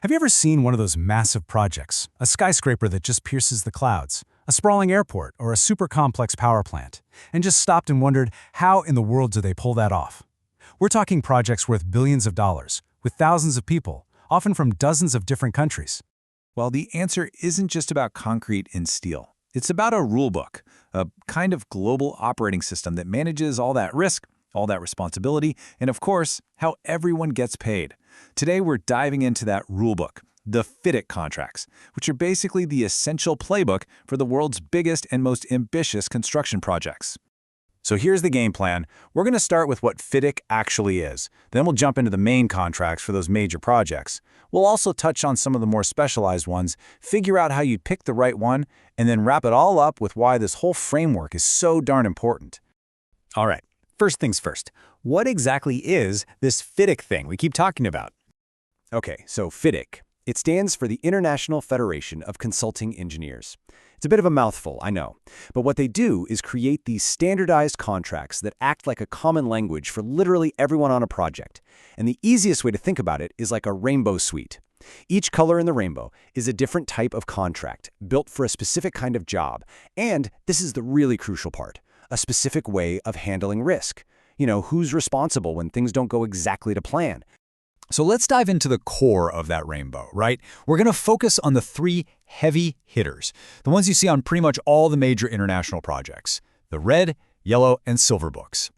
Have you ever seen one of those massive projects, a skyscraper that just pierces the clouds, a sprawling airport, or a super complex power plant, and just stopped and wondered, how in the world do they pull that off? We're talking projects worth billions of dollars, with thousands of people, often from dozens of different countries. Well, the answer isn't just about concrete and steel. It's about a rulebook, a kind of global operating system that manages all that risk, all that responsibility, and of course, how everyone gets paid. Today, we're diving into that rulebook, the FIDIC contracts, which are basically the essential playbook for the world's biggest and most ambitious construction projects. So here's the game plan. We're going to start with what FIDIC actually is. Then we'll jump into the main contracts for those major projects. We'll also touch on some of the more specialized ones, figure out how you pick the right one, and then wrap it all up with why this whole framework is so darn important. All right, first things first. What exactly is this FIDIC thing we keep talking about? Okay, so FIDIC. It stands for the International Federation of Consulting Engineers. It's a bit of a mouthful, I know, but what they do is create these standardized contracts that act like a common language for literally everyone on a project. And the easiest way to think about it is like a rainbow suite. Each color in the rainbow is a different type of contract, built for a specific kind of job. And this is the really crucial part, a specific way of handling risk. You know, who's responsible when things don't go exactly to plan? So let's dive into the core of that rainbow, right? We're going to focus on the three heavy hitters, the ones you see on pretty much all the major international projects, the red, yellow, and silver books.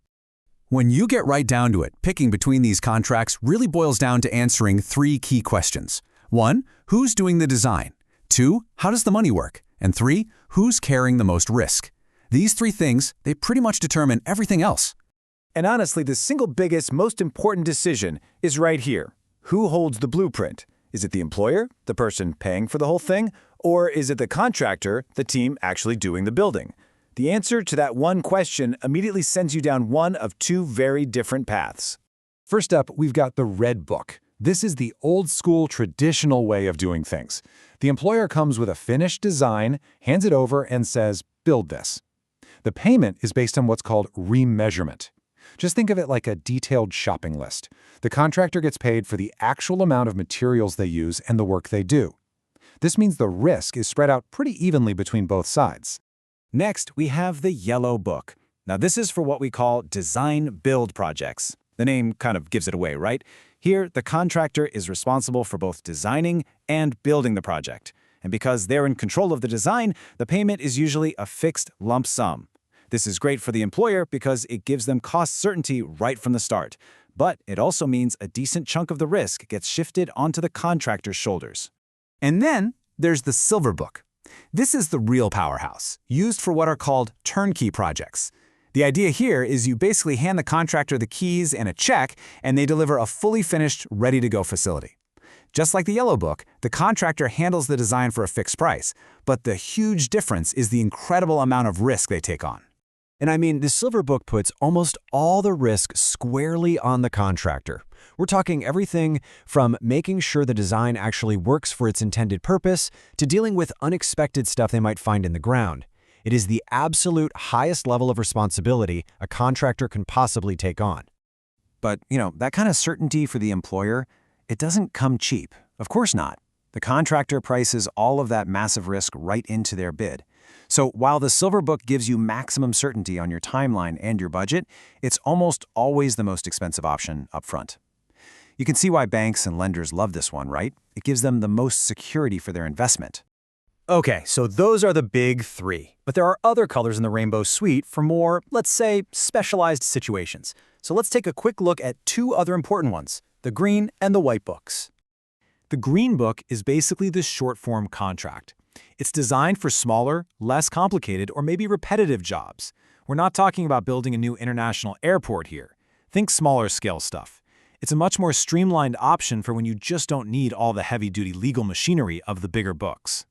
When you get right down to it, picking between these contracts really boils down to answering three key questions. 1, who's doing the design? 2, how does the money work? And 3, who's carrying the most risk? These three things, they pretty much determine everything else. And honestly, the single biggest, most important decision is right here. Who holds the blueprint? Is it the employer, the person paying for the whole thing? Or is it the contractor, the team actually doing the building? The answer to that one question immediately sends you down one of two very different paths. First up, we've got the red book. This is the old-school, traditional way of doing things. The employer comes with a finished design, hands it over, and says, build this. The payment is based on what's called remeasurement. Just think of it like a detailed shopping list. The contractor gets paid for the actual amount of materials they use and the work they do. This means the risk is spread out pretty evenly between both sides. Next, we have the yellow book. Now, this is for what we call design-build projects. The name kind of gives it away, right? Here, the contractor is responsible for both designing and building the project. And because they're in control of the design, the payment is usually a fixed lump sum. This is great for the employer because it gives them cost certainty right from the start. But it also means a decent chunk of the risk gets shifted onto the contractor's shoulders. And then there's the silver book. This is the real powerhouse, used for what are called turnkey projects. The idea here is you basically hand the contractor the keys and a check, and they deliver a fully finished, ready-to-go facility. Just like the yellow book, the contractor handles the design for a fixed price, but the huge difference is the incredible amount of risk they take on. And I mean, the silver book puts almost all the risk squarely on the contractor. We're talking everything from making sure the design actually works for its intended purpose to dealing with unexpected stuff they might find in the ground. It is the absolute highest level of responsibility a contractor can possibly take on. But, that kind of certainty for the employer, it doesn't come cheap. Of course not. The contractor prices all of that massive risk right into their bid. So while the silver book gives you maximum certainty on your timeline and your budget, it's almost always the most expensive option up front. You can see why banks and lenders love this one, right? It gives them the most security for their investment. Okay, so those are the big three. But there are other colors in the rainbow suite for more, let's say, specialized situations. So let's take a quick look at two other important ones, the green and the white books. The green book is basically the short-form contract. It's designed for smaller, less complicated, or maybe repetitive jobs. We're not talking about building a new international airport here. Think smaller scale stuff. It's a much more streamlined option for when you just don't need all the heavy-duty legal machinery of the bigger books.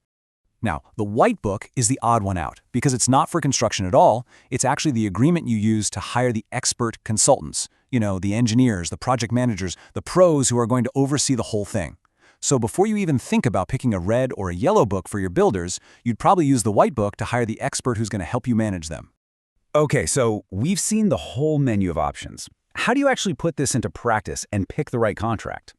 Now, the white book is the odd one out because it's not for construction at all. It's actually the agreement you use to hire the expert consultants, the engineers, the project managers, the pros who are going to oversee the whole thing. So before you even think about picking a red or a yellow book for your builders, you'd probably use the white book to hire the expert who's going to help you manage them. Okay, so we've seen the whole menu of options. How do you actually put this into practice and pick the right contract?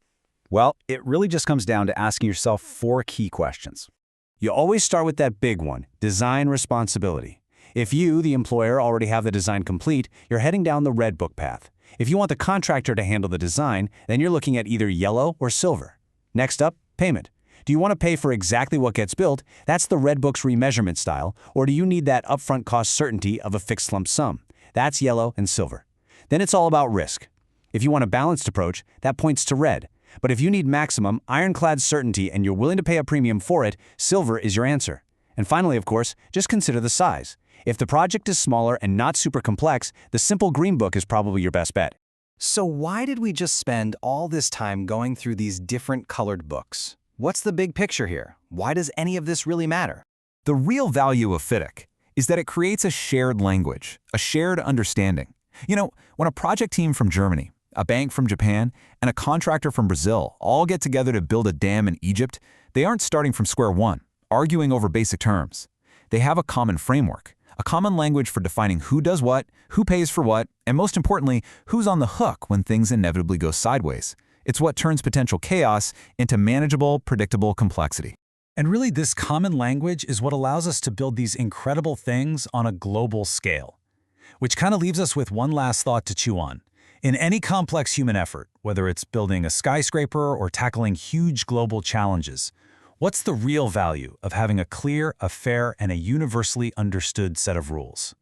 Well, it really just comes down to asking yourself 4 key questions. You always start with that big one, design responsibility. If you, the employer, already have the design complete, you're heading down the red book path. If you want the contractor to handle the design, then you're looking at either yellow or silver. Next up, payment. Do you want to pay for exactly what gets built? That's the red book's remeasurement style. Or do you need that upfront cost certainty of a fixed lump sum? That's yellow and silver. Then it's all about risk. If you want a balanced approach, that points to red. But if you need maximum, ironclad certainty and you're willing to pay a premium for it, silver is your answer. And finally, of course, just consider the size. If the project is smaller and not super complex, the simple green book is probably your best bet. So why did we just spend all this time going through these different colored books? What's the big picture here? Why does any of this really matter? The real value of FIDIC is that it creates a shared language, a shared understanding. You know, when a project team from Germany, a bank from Japan, and a contractor from Brazil all get together to build a dam in Egypt, they aren't starting from square one, arguing over basic terms. They have a common framework, a common language for defining who does what, who pays for what, and most importantly, who's on the hook when things inevitably go sideways. It's what turns potential chaos into manageable, predictable complexity. And really, this common language is what allows us to build these incredible things on a global scale. Which kind of leaves us with one last thought to chew on. In any complex human effort, whether it's building a skyscraper or tackling huge global challenges, what's the real value of having a clear, a fair, and a universally understood set of rules?